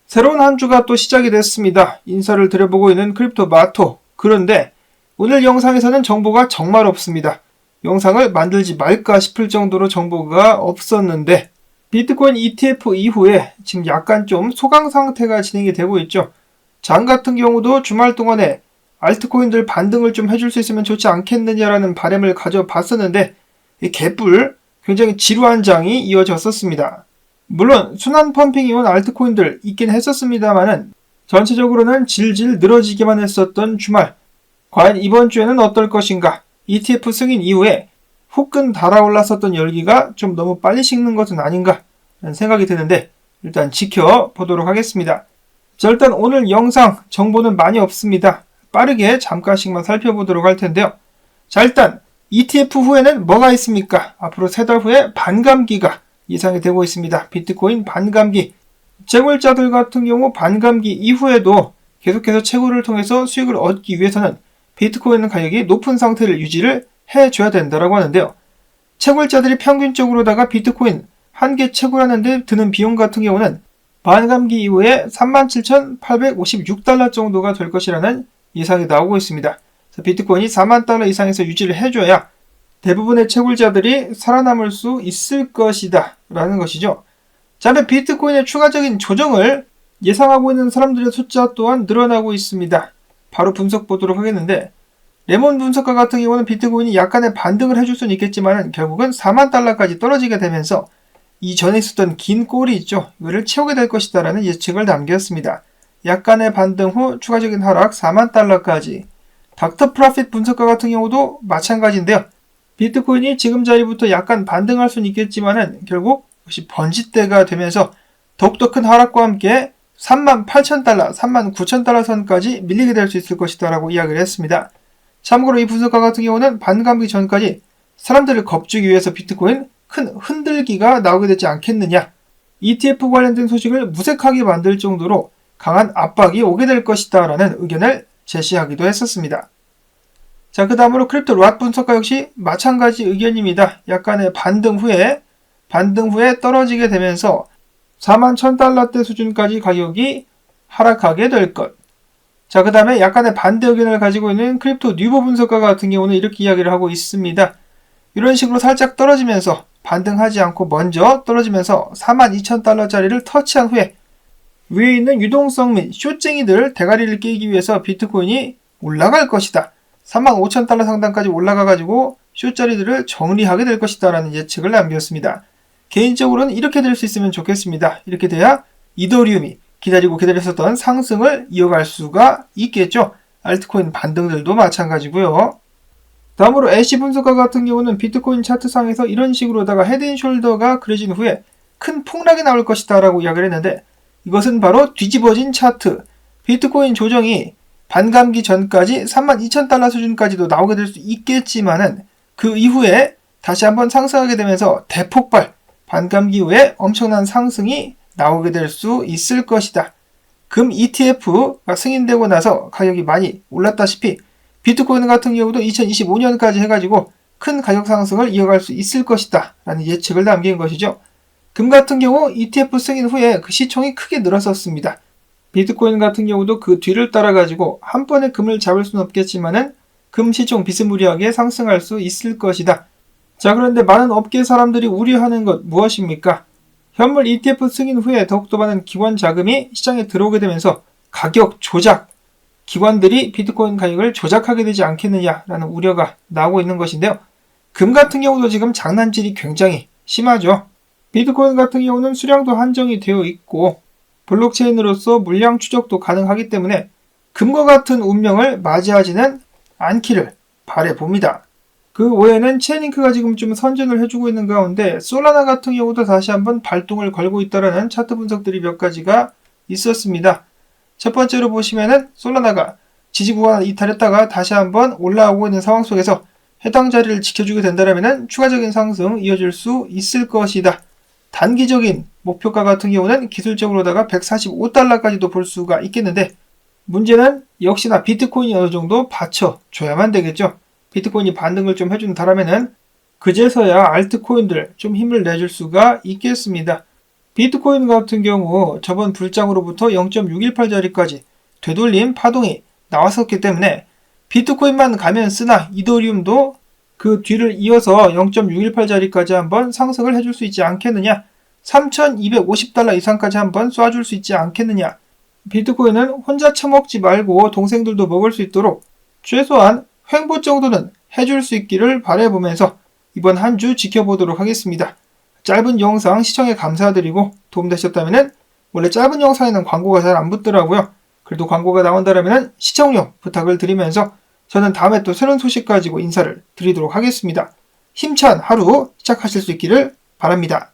새로운 한 주가 또 시작이 됐습니다. 인사를 드려보고 있는 크립토 마토. 그런데 오늘 영상에서는 정보가 정말 없습니다. 영상을 만들지 말까 싶을 정도로 정보가 없었는데 비트코인 ETF 이후에 지금 약간 좀 소강 상태가 진행이 되고 있죠. 장 같은 경우도 주말 동안에 알트코인들 반등을 좀 해줄 수 있으면 좋지 않겠느냐라는 바람을 가져봤었는데 이 개뿔 굉장히 지루한 장이 이어졌었습니다. 물론 순환 펌핑이 온 알트코인들 있긴 했었습니다만은 전체적으로는 질질 늘어지기만 했었던 주말. 과연 이번 주에는 어떨 것인가? ETF 승인 이후에 후끈 달아올랐었던 열기가 좀 너무 빨리 식는 것은 아닌가? 라는 생각이 드는데 일단 지켜보도록 하겠습니다. 자, 일단 오늘 영상 정보는 많이 없습니다. 빠르게 잠깐씩만 살펴보도록 할 텐데요. 자, 일단 ETF 후에는 뭐가 있습니까? 앞으로 3달 후에 반감기가 예상이 되고 있습니다. 비트코인 반감기. 채굴자들 같은 경우 반감기 이후에도 계속해서 채굴을 통해서 수익을 얻기 위해서는 비트코인 가격이 높은 상태를 유지를 해줘야 된다고 하는데요. 채굴자들이 평균적으로다가 비트코인 한 개 채굴하는데 드는 비용 같은 경우는 반감기 이후에 37,856달러 정도가 될 것이라는 예상이 나오고 있습니다. 비트코인이 4만 달러 이상에서 유지를 해줘야 대부분의 채굴자들이 살아남을 수 있을 것이다 라는 것이죠. 자, 비트코인의 추가적인 조정을 예상하고 있는 사람들의 숫자 또한 늘어나고 있습니다. 바로 분석 보도록 하겠는데 레몬 분석가 같은 경우는 비트코인이 약간의 반등을 해줄 수는 있겠지만 결국은 4만 달러까지 떨어지게 되면서 이전에 있었던 긴 꼬리 있죠. 이거를 채우게 될 것이다 라는 예측을 남겼습니다. 약간의 반등 후 추가적인 하락 4만 달러까지. 닥터 프라핏 분석가 같은 경우도 마찬가지인데요. 비트코인이 지금 자리부터 약간 반등할 수는 있겠지만은 결국 역시 번지대가 되면서 더욱더 큰 하락과 함께 38,000달러, 39,000달러 선까지 밀리게 될 수 있을 것이다 라고 이야기를 했습니다. 참고로 이 분석가 같은 경우는 반감기 전까지 사람들을 겁주기 위해서 비트코인 큰 흔들기가 나오게 되지 않겠느냐, ETF 관련된 소식을 무색하게 만들 정도로 강한 압박이 오게 될 것이다 라는 의견을 제시하기도 했었습니다. 자, 그 다음으로 크립토 랏 분석가 역시 마찬가지 의견입니다. 약간의 반등 후에 떨어지게 되면서 41,000달러대 수준까지 가격이 하락하게 될 것. 자, 그 다음에 약간의 반대 의견을 가지고 있는 크립토 뉴보 분석가 같은 경우는 이렇게 이야기를 하고 있습니다. 이런 식으로 살짝 떨어지면서 반등하지 않고 먼저 떨어지면서 42,000달러짜리를 터치한 후에 위에 있는 유동성 및 숏쟁이들 대가리를 깨기 위해서 비트코인이 올라갈 것이다. 35,000달러 상단까지 올라가가지고 숏자리들을 정리하게 될 것이다 라는 예측을 남겼습니다. 개인적으로는 이렇게 될 수 있으면 좋겠습니다. 이렇게 돼야 이더리움이 기다렸었던 상승을 이어갈 수가 있겠죠. 알트코인 반등들도 마찬가지고요. 다음으로 애쉬 분석가 같은 경우는 비트코인 차트상에서 이런 식으로다가 헤드앤숄더가 그려진 후에 큰 폭락이 나올 것이다 라고 이야기를 했는데 이것은 바로 뒤집어진 차트. 비트코인 조정이 반감기 전까지 32,000달러 수준까지도 나오게 될 수 있겠지만은 그 이후에 다시 한번 상승하게 되면서 대폭발, 반감기 후에 엄청난 상승이 나오게 될 수 있을 것이다. 금 ETF가 승인되고 나서 가격이 많이 올랐다시피 비트코인 같은 경우도 2025년까지 해가지고 큰 가격 상승을 이어갈 수 있을 것이다 라는 예측을 남긴 것이죠. 금 같은 경우 ETF 승인 후에 그 시총이 크게 늘었었습니다. 비트코인 같은 경우도 그 뒤를 따라가지고 한 번에 금을 잡을 수는 없겠지만은 금 시총 비스무리하게 상승할 수 있을 것이다. 자, 그런데 많은 업계 사람들이 우려하는 것 무엇입니까? 현물 ETF 승인 후에 더욱더 많은 기관 자금이 시장에 들어오게 되면서 가격 조작, 기관들이 비트코인 가격을 조작하게 되지 않겠느냐라는 우려가 나오고 있는 것인데요. 금 같은 경우도 지금 장난질이 굉장히 심하죠. 비트코인 같은 경우는 수량도 한정이 되어 있고 블록체인으로서 물량 추적도 가능하기 때문에 금과 같은 운명을 맞이하지는 않기를 바라봅니다. 그 외에는 체인링크가 지금 좀 선전을 해주고 있는 가운데 솔라나 같은 경우도 다시 한번 발동을 걸고 있다는 차트 분석들이 몇 가지가 있었습니다. 첫 번째로 보시면은 솔라나가 지지 구간을 이탈했다가 다시 한번 올라오고 있는 상황 속에서 해당 자리를 지켜주게 된다면 추가적인 상승 이어질 수 있을 것이다. 단기적인 목표가 같은 경우는 기술적으로다가 145달러까지도 볼 수가 있겠는데 문제는 역시나 비트코인이 어느 정도 받쳐줘야만 되겠죠. 비트코인이 반등을 좀 해준다라면은 그제서야 알트코인들 좀 힘을 내줄 수가 있겠습니다. 비트코인 같은 경우 저번 불장으로부터 0.618짜리까지 되돌림 파동이 나왔었기 때문에 비트코인만 가면 쓰나 이더리움도 그 뒤를 이어서 0.618짜리까지 한번 상승을 해줄 수 있지 않겠느냐, 3,250달러 이상까지 한번 쏴줄 수 있지 않겠느냐. 비트코인은 혼자 처먹지 말고 동생들도 먹을 수 있도록 최소한 횡보 정도는 해줄 수 있기를 바라보면서 이번 한 주 지켜보도록 하겠습니다. 짧은 영상 시청에 감사드리고 도움되셨다면, 원래 짧은 영상에는 광고가 잘 안 붙더라고요. 그래도 광고가 나온다면 시청료 부탁을 드리면서 저는 다음에 또 새로운 소식 가지고 인사를 드리도록 하겠습니다. 힘찬 하루 시작하실 수 있기를 바랍니다.